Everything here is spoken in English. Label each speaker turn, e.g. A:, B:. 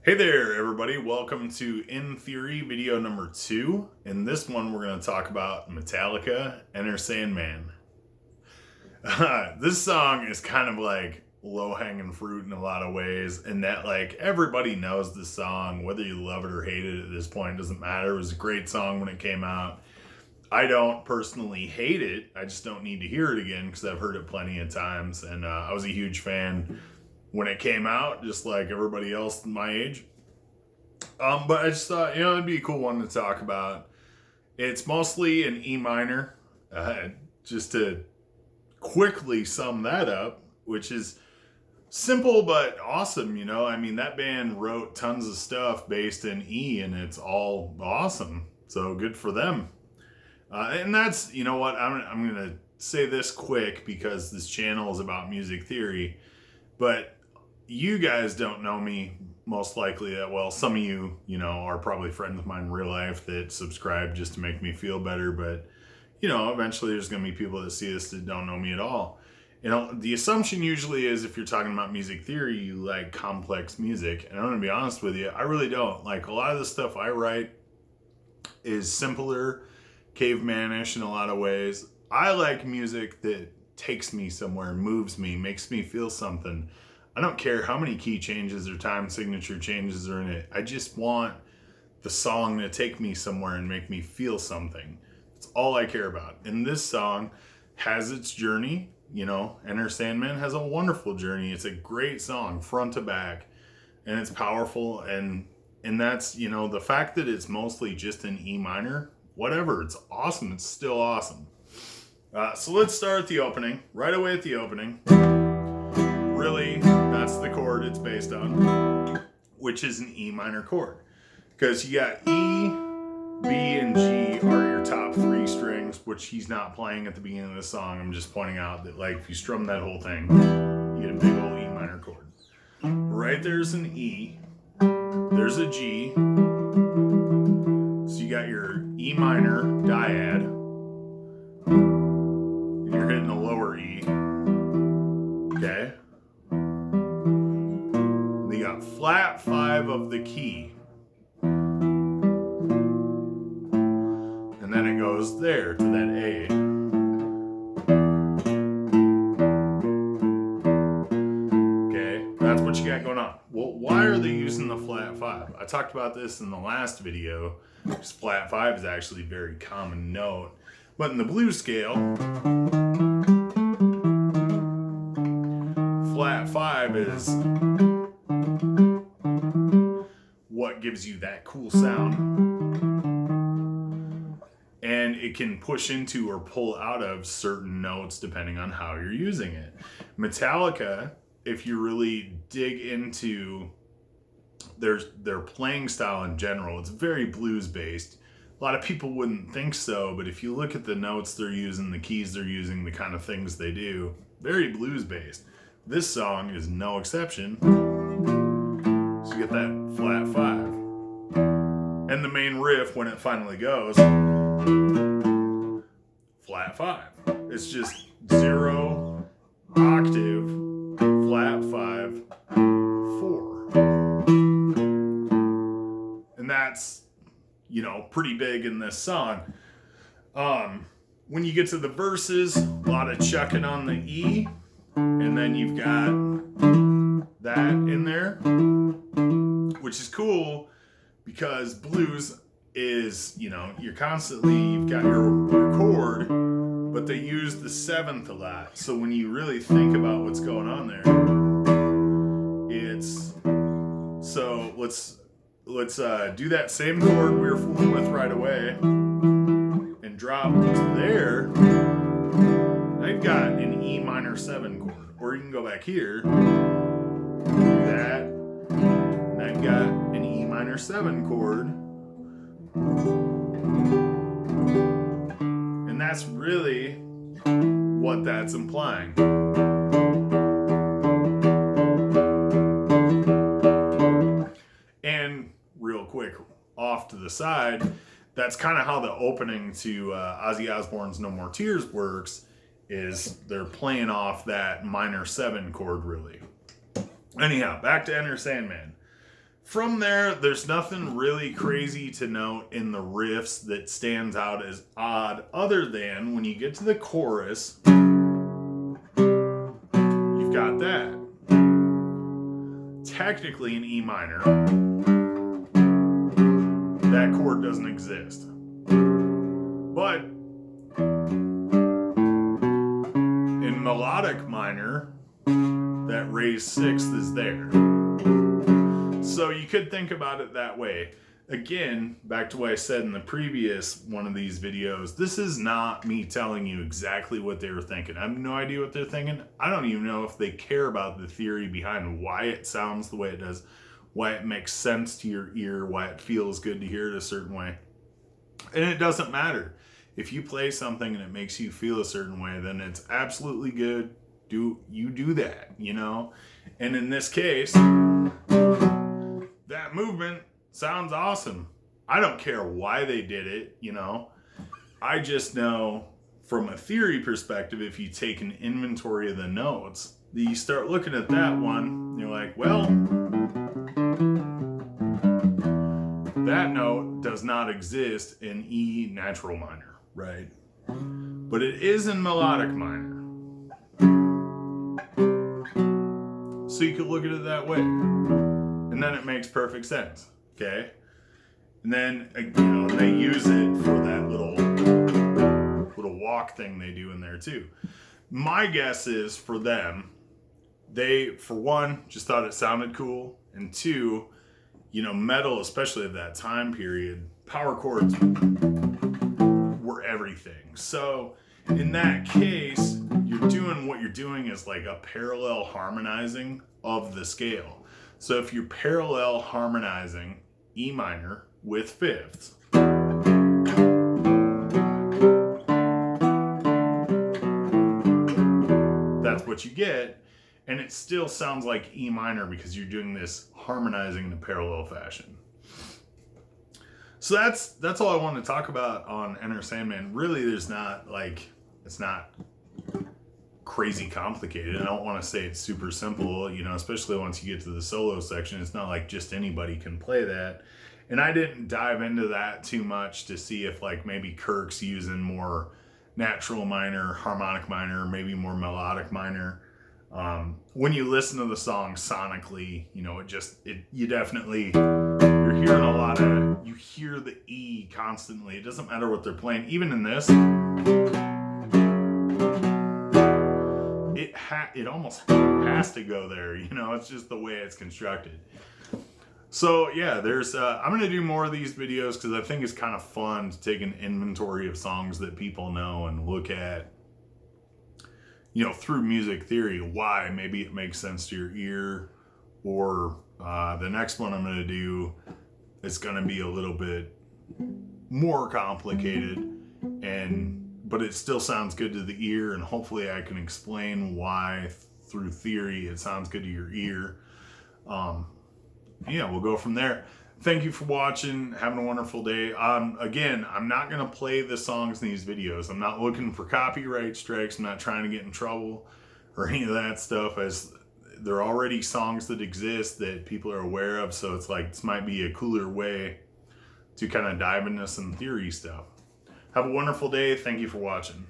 A: Hey there, everybody. Welcome to In Theory video number 2. In this one, we're going to talk about Metallica, Enter Sandman. This song is kind of like low-hanging fruit in a lot of ways, in that like everybody knows this song, whether you love it or hate it at this point, it doesn't matter. It was a great song when it came out. I don't personally hate it. I just don't need to hear it again because I've heard it plenty of times, and I was a huge fan when it came out, just like everybody else my age. But I just thought, it'd be a cool one to talk about. It's mostly an E minor. Just to quickly sum that up, which is simple but awesome, I mean, that band wrote tons of stuff based in E, and it's all awesome. So good for them. And that's, you know what, I'm going to say this quick because this channel is about music theory, but you guys don't know me most likely that well. Some of you, are probably friends of mine in real life that subscribe just to make me feel better. But, eventually there's going to be people that see this that don't know me at all. The assumption usually is if you're talking about music theory, you like complex music. And I'm going to be honest with you, I really don't. Like, a lot of the stuff I write is simpler, cavemanish in a lot of ways. I like music that takes me somewhere, moves me, makes me feel something. I don't care how many key changes or time signature changes are in it. I just want the song to take me somewhere and make me feel something. That's all I care about. And this song has its journey. Enter Sandman has a wonderful journey. It's a great song, front to back, and it's powerful. And that's, the fact that it's mostly just in E minor, whatever, it's awesome. It's still awesome. So let's start at the opening. Right away at the opening. Really, that's the chord it's based on, which is an E minor chord. Because you got E, B, and G are your top 3 strings, which he's not playing at the beginning of the song. I'm just pointing out that, like, if you strum that whole thing, you get a big old E minor chord. Right there's an E, there's a G, so you got your E minor dyad, and you're hitting a lower E, okay? You got flat 5 of the key. And then it goes there to that A. Okay, that's what you got going on. Well, why are they using the flat 5? I talked about this in the last video, because flat 5 is actually a very common note. But in the blues scale, flat 5 is what gives you that cool sound, and it can push into or pull out of certain notes depending on how you're using it. Metallica, if you really dig into their playing style in general, it's very blues based. A lot of people wouldn't think so, but if you look at the notes they're using, the keys they're using, the kind of things they do, very blues based. This song is no exception. So you get that flat 5. And the main riff, when it finally goes, flat 5. It's just 0 octave, flat 5, 4. And that's, pretty big in this song. When you get to the verses, a lot of chucking on the E, and then you've got that in there, which is cool because blues is, you've got your chord, but they use the 7th a lot. So when you really think about what's going on there, so let's do that same chord we were fooling with right away and drop to there. I've got an E minor 7 chord. Or you can go back here, do that, and I've got an E minor 7 chord. And that's really what that's implying. And real quick, off to the side, that's kind of how the opening to Ozzy Osbourne's No More Tears works, is they're playing off that minor 7 chord, really. Anyhow, back to Enter Sandman. From there, there's nothing really crazy to note in the riffs that stands out as odd, other than when you get to the chorus, you've got that. Technically in E minor, that chord doesn't exist. But in melodic minor, that raised sixth is there. So you could think about it that way. Again, back to what I said in the previous one of these videos, this is not me telling you exactly what they were thinking. I have no idea what they're thinking. I don't even know if they care about the theory behind why it sounds the way it does, why it makes sense to your ear, why it feels good to hear it a certain way. And it doesn't matter. If you play something and it makes you feel a certain way, then it's absolutely good. You do that, you know? And in this case, that movement sounds awesome. I don't care why they did it, you know. I just know from a theory perspective, if you take an inventory of the notes, that you start looking at that one, and you're like, well, that note does not exist in E natural minor, right? But it is in melodic minor. So you could look at it that way. And then it makes perfect sense, okay? And then, you know, they use it for that little walk thing they do in there too. My guess is for them, they, for one, just thought it sounded cool. And two, you know, metal, especially of that time period, power chords were everything. So in that case, you're doing what you're doing is like a parallel harmonizing of the scale. So if you're parallel harmonizing E minor with fifths, that's what you get. And it still sounds like E minor because you're doing this harmonizing in a parallel fashion. So that's all I want to talk about on Enter Sandman. Really, there's not like, it's not crazy complicated. I don't want to say it's super simple, you know, especially once you get to the solo section. It's not like just anybody can play that. And I didn't dive into that too much to see if like maybe Kirk's using more natural minor, harmonic minor, maybe more melodic minor. When you listen to the song sonically, you know, you definitely, you're hearing a lot of, you hear the E constantly. It doesn't matter what they're playing. Even in this, it almost has to go there, you know, it's just the way it's constructed. So yeah, there's I'm gonna do more of these videos because I think it's kind of fun to take an inventory of songs that people know and look at, you know, through music theory, why maybe it makes sense to your ear. Or the next one I'm gonna do, it's gonna be a little bit more complicated, but it still sounds good to the ear, and hopefully I can explain why through theory it sounds good to your ear. Yeah, we'll go from there. Thank you for watching. Having a wonderful day. Again, I'm not going to play the songs in these videos. I'm not looking for copyright strikes. I'm not trying to get in trouble or any of that stuff, as they're already songs that exist that people are aware of. So it's like, this might be a cooler way to kind of dive into some theory stuff. Have a wonderful day. Thank you for watching.